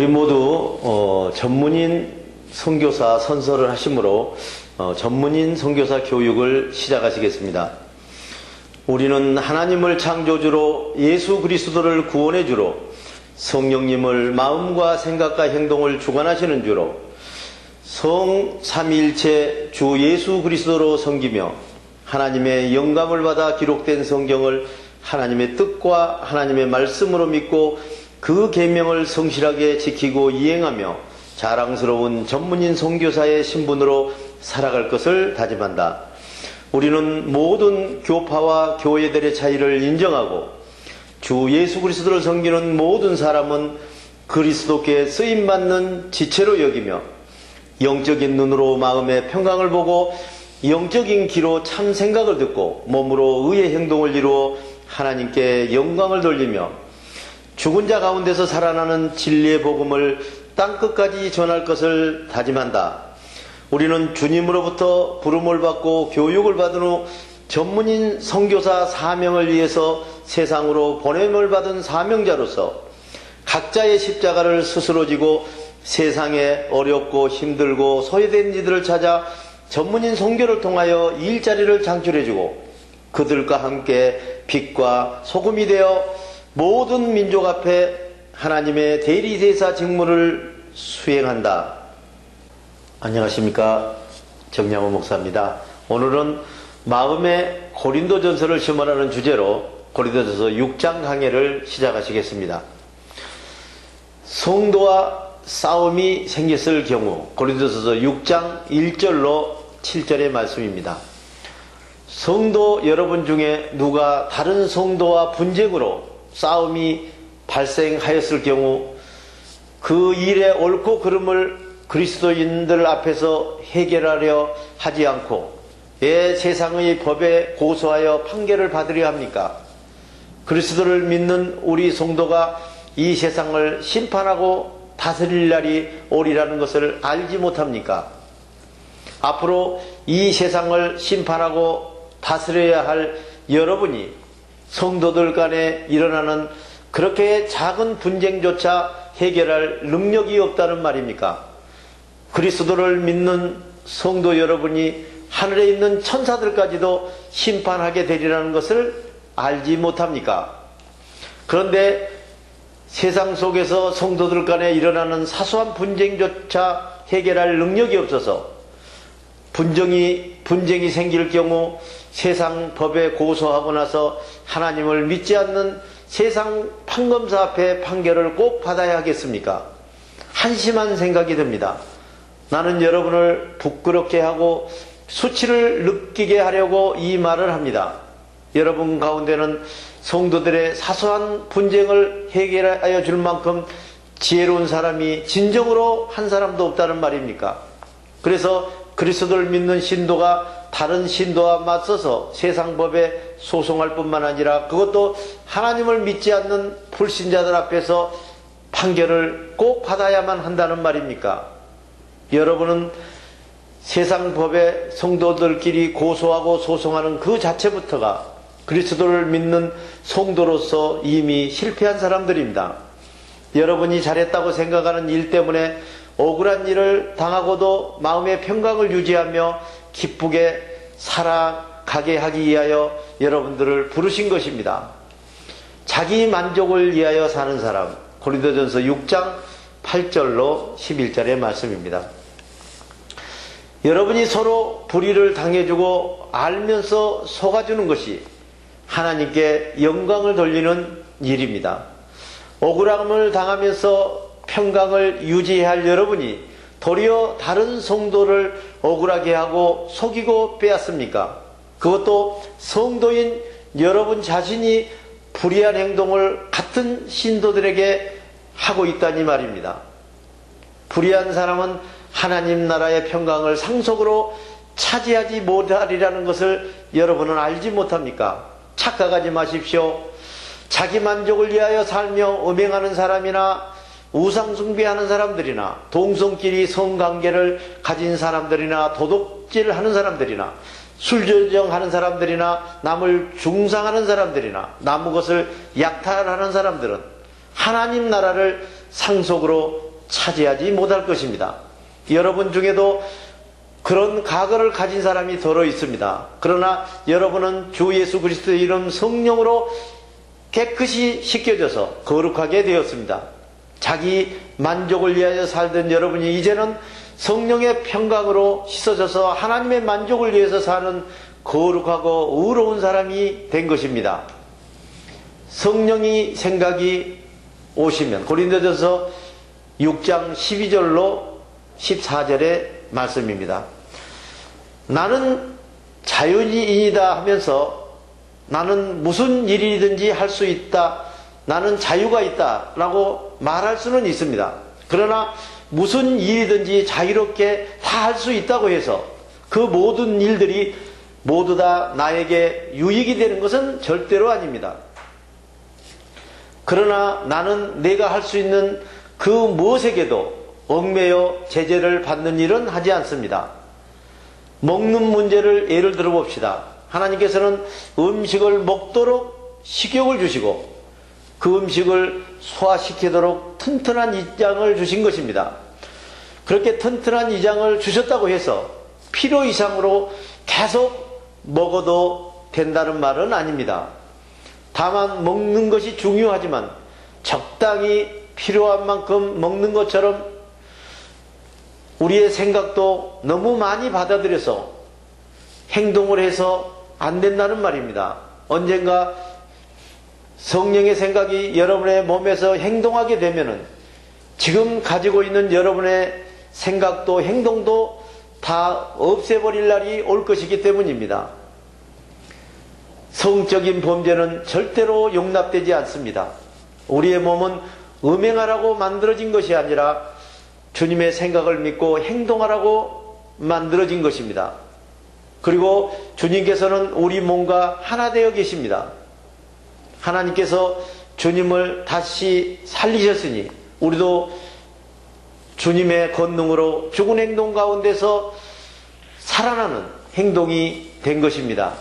우리 모두 전문인 선교사 선서를 하심으로 전문인 선교사 교육을 시작하시겠습니다. 우리는 하나님을 창조주로 예수 그리스도를 구원의 주로 성령님을 마음과 생각과 행동을 주관하시는 주로 성삼위일체 주 예수 그리스도로 섬기며 하나님의 영감을 받아 기록된 성경을 하나님의 뜻과 하나님의 말씀으로 믿고 그 계명을 성실하게 지키고 이행하며 자랑스러운 전문인 선교사의 신분으로 살아갈 것을 다짐한다. 우리는 모든 교파와 교회들의 차이를 인정하고 주 예수 그리스도를 섬기는 모든 사람은 그리스도께 쓰임받는 지체로 여기며 영적인 눈으로 마음의 평강을 보고 영적인 귀로 참 생각을 듣고 몸으로 의의 행동을 이루어 하나님께 영광을 돌리며 죽은 자 가운데서 살아나는 진리의 복음을 땅끝까지 전할 것을 다짐한다. 우리는 주님으로부터 부름을 받고 교육을 받은 후 전문인 선교사 사명을 위해서 세상으로 보냄을 받은 사명자로서 각자의 십자가를 스스로 지고 세상에 어렵고 힘들고 소외된 이들을 찾아 전문인 선교를 통하여 일자리를 창출해주고 그들과 함께 빛과 소금이 되어 모든 민족 앞에 하나님의 대리대사 직무를 수행한다. 안녕하십니까, 정양호 목사입니다. 오늘은 마음의 고린도전서를 심어라는 주제로 고린도전서 6장 강해를 시작하시겠습니다. 성도와 싸움이 생겼을 경우 고린도전서 6장 1절로 7절의 말씀입니다. 성도 여러분 중에 누가 다른 성도와 분쟁으로 싸움이 발생하였을 경우 그 일의 옳고 그름을 그리스도인들 앞에서 해결하려 하지 않고 왜 세상의 법에 고소하여 판결을 받으려 합니까? 그리스도를 믿는 우리 성도가 이 세상을 심판하고 다스릴 날이 오리라는 것을 알지 못합니까? 앞으로 이 세상을 심판하고 다스려야 할 여러분이 성도들 간에 일어나는 그렇게 작은 분쟁조차 해결할 능력이 없다는 말입니까? 그리스도를 믿는 성도 여러분이 하늘에 있는 천사들까지도 심판하게 되리라는 것을 알지 못합니까? 그런데 세상 속에서 성도들 간에 일어나는 사소한 분쟁조차 해결할 능력이 없어서 분쟁이 생길 경우 세상 법에 고소하고 나서 하나님을 믿지 않는 세상 판검사 앞에 판결을 꼭 받아야 하겠습니까? 한심한 생각이 듭니다. 나는 여러분을 부끄럽게 하고 수치를 느끼게 하려고 이 말을 합니다. 여러분 가운데는 성도들의 사소한 분쟁을 해결하여 줄 만큼 지혜로운 사람이 진정으로 한 사람도 없다는 말입니까? 그래서 그리스도를 믿는 신도가 다른 신도와 맞서서 세상 법에 소송할 뿐만 아니라 그것도 하나님을 믿지 않는 불신자들 앞에서 판결을 꼭 받아야만 한다는 말입니까? 여러분은 세상 법에 성도들끼리 고소하고 소송하는 그 자체부터가 그리스도를 믿는 성도로서 이미 실패한 사람들입니다. 여러분이 잘했다고 생각하는 일 때문에 억울한 일을 당하고도 마음의 평강을 유지하며 기쁘게 살아가게 하기 위하여 여러분들을 부르신 것입니다. 자기 만족을 위하여 사는 사람, 고린도전서 6장 8절로 11절의 말씀입니다. 여러분이 서로 불의를 당해주고 알면서 속아주는 것이 하나님께 영광을 돌리는 일입니다. 억울함을 당하면서 평강을 유지해야 할 여러분이 도리어 다른 성도를 억울하게 하고 속이고 빼앗습니까? 그것도 성도인 여러분 자신이 불의한 행동을 같은 신도들에게 하고 있다니 말입니다. 불의한 사람은 하나님 나라의 평강을 상속으로 차지하지 못하리라는 것을 여러분은 알지 못합니까? 착각하지 마십시오. 자기 만족을 위하여 살며 음행하는 사람이나 우상 숭배하는 사람들이나 동성끼리 성관계를 가진 사람들이나 도둑질하는 사람들이나 술조정하는 사람들이나 남을 중상하는 사람들이나 남의 것을 약탈하는 사람들은 하나님 나라를 상속으로 차지하지 못할 것입니다. 여러분 중에도 그런 과거를 가진 사람이 더러 있습니다. 그러나 여러분은 주 예수 그리스도의 이름 성령으로 깨끗이 씻겨져서 거룩하게 되었습니다. 자기 만족을 위하여 살던 여러분이 이제는 성령의 평강으로 씻어져서 하나님의 만족을 위해서 사는 거룩하고 의로운 사람이 된 것입니다. 성령이 생각이 오시면 고린도전서 6장 12절로 14절의 말씀입니다. 나는 자유인이다 하면서 나는 무슨 일이든지 할 수 있다, 나는 자유가 있다 라고 말할 수는 있습니다. 그러나 무슨 일이든지 자유롭게 다 할 수 있다고 해서 그 모든 일들이 모두 다 나에게 유익이 되는 것은 절대로 아닙니다. 그러나 나는 내가 할 수 있는 그 무엇에게도 얽매여 제재를 받는 일은 하지 않습니다. 먹는 문제를 예를 들어 봅시다. 하나님께서는 음식을 먹도록 식욕을 주시고 그 음식을 소화시키도록 튼튼한 이장을 주신 것입니다. 그렇게 튼튼한 이장을 주셨다고 해서 필요 이상으로 계속 먹어도 된다는 말은 아닙니다. 다만 먹는 것이 중요하지만 적당히 필요한 만큼 먹는 것처럼 우리의 생각도 너무 많이 받아들여서 행동을 해서 안 된다는 말입니다. 언젠가 성령의 생각이 여러분의 몸에서 행동하게 되면은 지금 가지고 있는 여러분의 생각도 행동도 다 없애버릴 날이 올 것이기 때문입니다. 성적인 범죄는 절대로 용납되지 않습니다. 우리의 몸은 음행하라고 만들어진 것이 아니라 주님의 생각을 믿고 행동하라고 만들어진 것입니다. 그리고 주님께서는 우리 몸과 하나 되어 계십니다. 하나님께서 주님을 다시 살리셨으니 우리도 주님의 권능으로 죽은 행동 가운데서 살아나는 행동이 된 것입니다.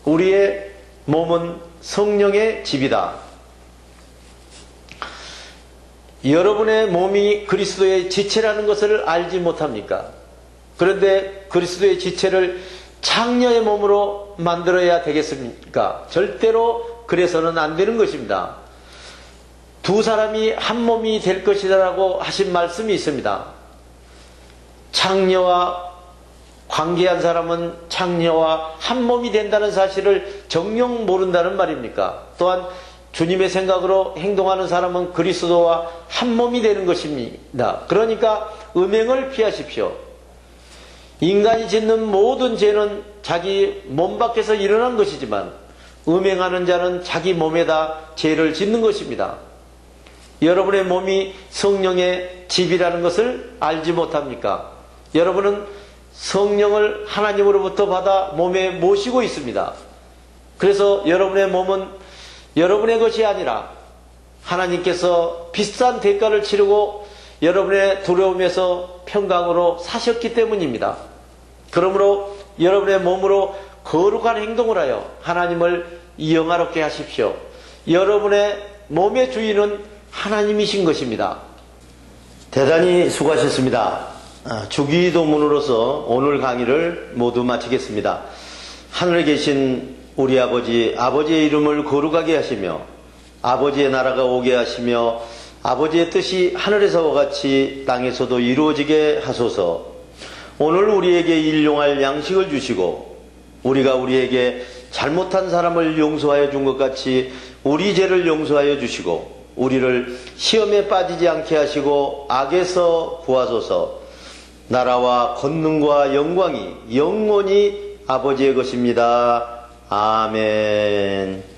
우리의 몸은 성령의 집이다. 여러분의 몸이 그리스도의 지체라는 것을 알지 못합니까? 그런데 그리스도의 지체를 창녀의 몸으로 만들어야 되겠습니까? 절대로 그래서는 안 되는 것입니다. 두 사람이 한 몸이 될 것이라고 하신 말씀이 있습니다. 창녀와 관계한 사람은 창녀와 한 몸이 된다는 사실을 정녕 모른다는 말입니까? 또한 주님의 생각으로 행동하는 사람은 그리스도와 한 몸이 되는 것입니다. 그러니까 음행을 피하십시오. 인간이 짓는 모든 죄는 자기 몸 밖에서 일어난 것이지만 음행하는 자는 자기 몸에다 죄를 짓는 것입니다. 여러분의 몸이 성령의 집이라는 것을 알지 못합니까? 여러분은 성령을 하나님으로부터 받아 몸에 모시고 있습니다. 그래서 여러분의 몸은 여러분의 것이 아니라 하나님께서 비싼 대가를 치르고 여러분의 두려움에서 평강으로 사셨기 때문입니다. 그러므로 여러분의 몸으로 거룩한 행동을 하여 하나님을 영화롭게 하십시오. 여러분의 몸의 주인은 하나님이신 것입니다. 대단히 수고하셨습니다. 주기도문으로서 오늘 강의를 모두 마치겠습니다. 하늘에 계신 우리 아버지, 아버지의 이름을 거룩하게 하시며 아버지의 나라가 오게 하시며 아버지의 뜻이 하늘에서와 같이 땅에서도 이루어지게 하소서. 오늘 우리에게 일용할 양식을 주시고 우리가 우리에게 잘못한 사람을 용서하여 준 것 같이 우리 죄를 용서하여 주시고 우리를 시험에 빠지지 않게 하시고 악에서 구하소서. 나라와 권능과 영광이 영원히 아버지의 것입니다. 아멘.